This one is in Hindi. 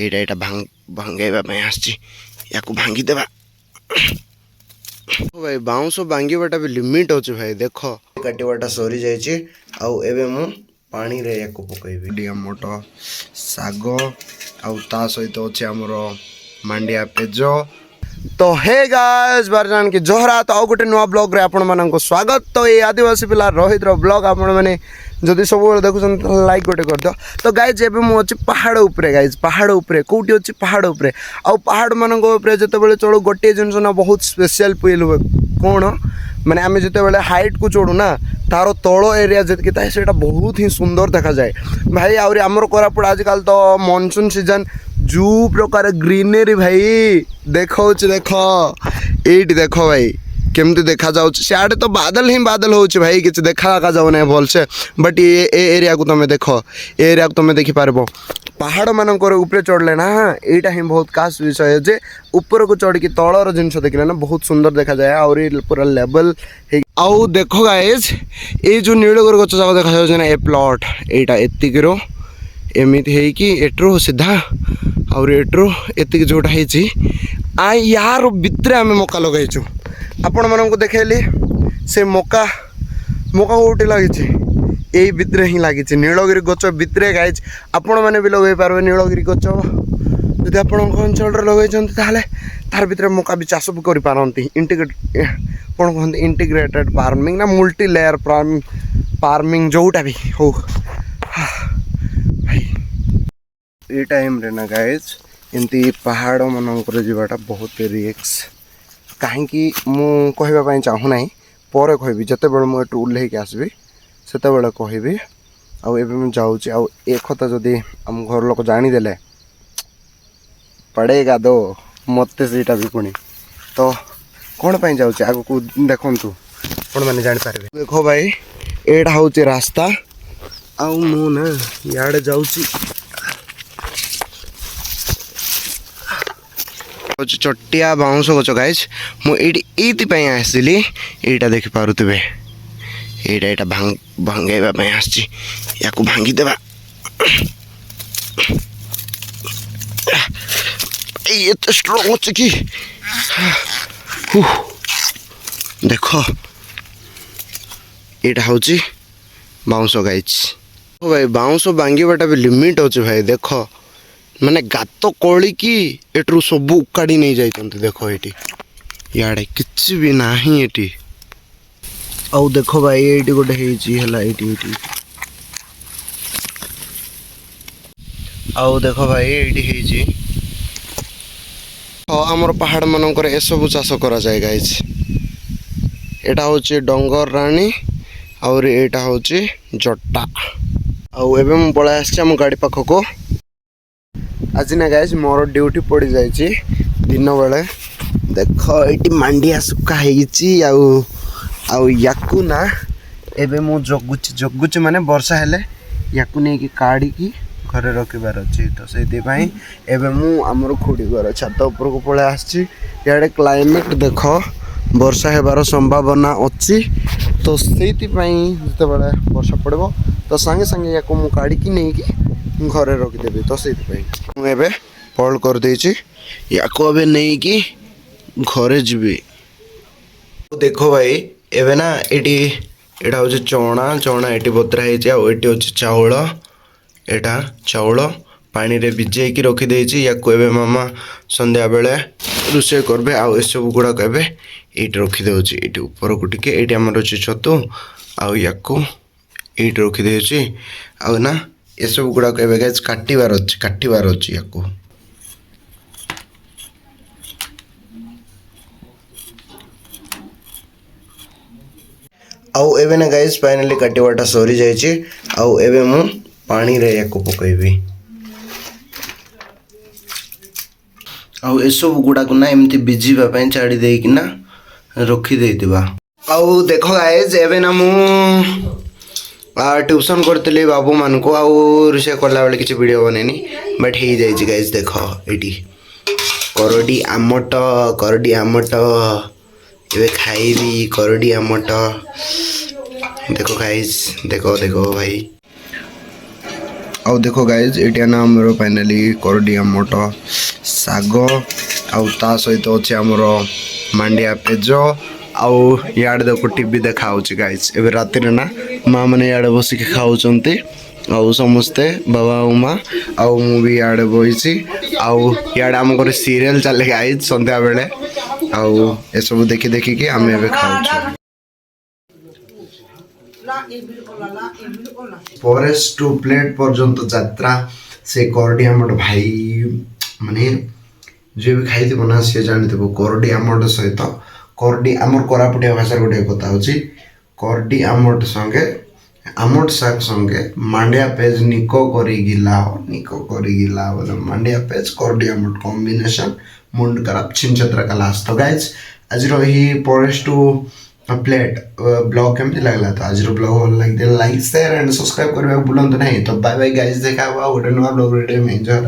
ଏଇଟା ଭାଙ୍ଗିବା ପାଇଁ ଆସିଛି ୟାକୁ ଭାଙ୍ଗିଦେବା। ଭାଇ ବାଉଁଶ ଭାଙ୍ଗିବାଟା ବି ଲିମିଟ୍ ଅଛି ଭାଇ। ଦେଖ କାଟିବାଟା ସରି ଯାଇଛି ଆଉ ଏବେ ମୁଁ ପାଣିରେ ୟାକୁ ପକାଇବି। ଆମର ଶାଗ ଆଉ ତା ସହିତ ଅଛି ଆମର ମାଣ୍ଡିଆ ପେଜ। तो हे गाइस बारजान की जोहरा तो आउ गोटे नुआ ब्लॉग रे आपण मानक स्वागत। तो ये आदिवासी पिला रोहित रो ब्लॉग आपण माने जदि सब देखुन लाइक गोटे कर दो। तो गाइज एबे मु अछि पहाड़ ऊपर। गाइज पहाड़ ऊपर कोठी अछि पहाड़ ऊपर आ पहाड़ मानक ऊपर जते बेले चढ़ू गोटे जिनस ना बहुत स्पेशल फील हुए। कोण माने आमे जते बेले हाइट को चढ़ू ना तार तळ एरिया जतके ताई सेटा बहुत ही सुंदर देखा जाए भाई। आउरी हमर कोरापुट आजकल तो मानसून सीजन जो प्रकार ग्रीनरी भाई देखो देख ये देख भाई केमती देखा जाऊँ। सियाड़े तो बादल ही बादल हो भाई किसी देखा जाऊ ना भलसे। बट ये एरिया को तुम देख ए एरिया को तुम देखिपार पहाड़ मानक ऊपर चढ़ले ना यहाँ ही बहुत खास विषय है जे ऊपर को चढ़ की तलर जिनस देखले ना बहुत सुंदर देखा जाए और पूरा लेवल आउ देखो गाइज ये जो नीलगिरी गच जाक देखा जाऊँ ना ए प्लॉट यहाँ एतिक एमती है सीधा और एट्रो एतिक जोटा है यार भितर आम मका लगेचु आपण मानक देखली से मका मका कौटी लगी यही भितर ही लगी नीलगिरी गच भितर गाइज आपण मैंने भी लगे पारे नीलगिरी गच जदि आप अंचल लगे तार भितर मका भी चाष भी करपारती इंटीग्रेट कौन कहते इंटीग्रेटेड फार्मिंग ना मल्टी लेयर फार्मिंग जोटा भी हो ये टाइम रे ना गाइज एमती पहाड़ मानक जावाटा बहुत रिक्स कहीं मु कहवाई चाहूना पर कहबी जिते बड़े मुझे ओह्ल आसबि से कहबी आबे जाऊँगी आउ एक कथा जदि आम घर लोक जानीदे पड़ेगा दो मत से भी पुणी तो कौन पाई जाऊँगी आग को देखु कौन मैंने जापारे। देखो भाई एटा हूँ रास्ता आउ मु ना इे जाऊँगी चटिया बाउंस गच गाइज मुझे आसली यहाँ देखिपे यहाँ भांगाइवाई आसी याकू भांगीदेवा। ये स्ट्रंग अच्छे कि देख यहाँ हूँ बाउंस गाइज भाई बाउंस भांगाटा भी लिमिट अच्छे भाई। देख माने गात कली कि एट्रू सब उकाड़ी नहीं जाइछन्ति देखो ये याडे किछि भी नाही एटी आउ देखो भाई ये गोटे है आउ देखो भाई ये आमर पहाड़ मानक ए सब चाष करा जाए गाइज। एटा होची डंगर रानी और एटा होची जटा आउ एबे मु पळा आछि हम गाड़ी पाख को। आज ना गाइज मोर ड्यूटी पड़ जाइए दिन बेले देख ये मांडिया सुखा याकू ना एबे मु जगुची माने वर्षा हेले याकू नहीं कि काढ़ी घरे रखिबार अच्छी तो से एबे मु आमर खुड़ी घर छात उपर को पड़े आड़े क्लाइमेट देख वर्षा हेबार संभावना अच्छी तो से जिते बड़े वर्षा पड़ो तो सांगे सांगे याकू मु काढ़ी नहीं कि घरे रखिदेवी तो से मुझे पल कर देछि याको अबे नहीं कि घरे जीवी। देखो भाई एबे ना एटा हूँ चना ये बतरा है चाउल एटा चाउल पानी रे भिजे कि रखिदे याको एबे मामा संध्या बेले रोषे करबे आउ ए सब गुड़ाक एबे ये रखिदे ये ऊपर को टिके ये आमर अच्छे छतु आउ याको ये रखिदे आउ ना ये सब गुड़ाक एबे गाइस काटिबार अच्छी याको आउ एबे ना गाइस फाइनली काटिबाटा सरी जाइए आउ एबे मु पानी रे याको पकईबी आउ ए सब गुड़ाक ना एमती भिजिबा पई छाड़ी देई कि ना रखी देइतिबा। आउ देखो गाइस एबे ना मु ट्यूशन करते बाबू मान को आउ रोषे कला बेले किसी वीडियो बनैनी बट हो जाइए गाइज देख ये करडी आमट ये खाइबी करडी आमट देखो गाइज देखो देखो भाई आउ देखो गाइज एटिया ना आमर फाइनाली करडी आमट साग आउ ता सहित अच्छे आमर मांडिया पेज आउ याड देखो टीवी देखा होची गाइज एबे राति रे ना माँ मैंने याड बसिक खाऊचंती आउ समस्ते बाबा उमा आउ मु भी याड बइची आउ याड आम घर सीरियल चले गाइज संध्या बेले आउ ए सब देखि देखि कि आमे एबे खाऊछु फॉरेस्ट टू प्लेट पर्यंत यात्रा से करडी आमट भाई माने जे भी खाई थो ना सी जानी थो करडी आमट सहित करडी आमर कोरापुटिया भाषा गोटे कथा होची करडी आमट संगे आमट शाक संगे मांडिया पेज निको करी गिला बोले मांडिया पेज करडी आमट कॉम्बिनेशन मुंड खराब छिन छत्रा का लास्ट तो गाइज आज रही फॉरेस्ट टू प्लेट ब्लॉग केमती लगला तो आज ब्लॉग भल लगे लाइक शेयर एंड सब्सक्राइब करबा भूलंतु नहीं तो बाय बाय गाइज देखा हुआ गोटे नुआ ब्लॉग वीडियो में एंजॉय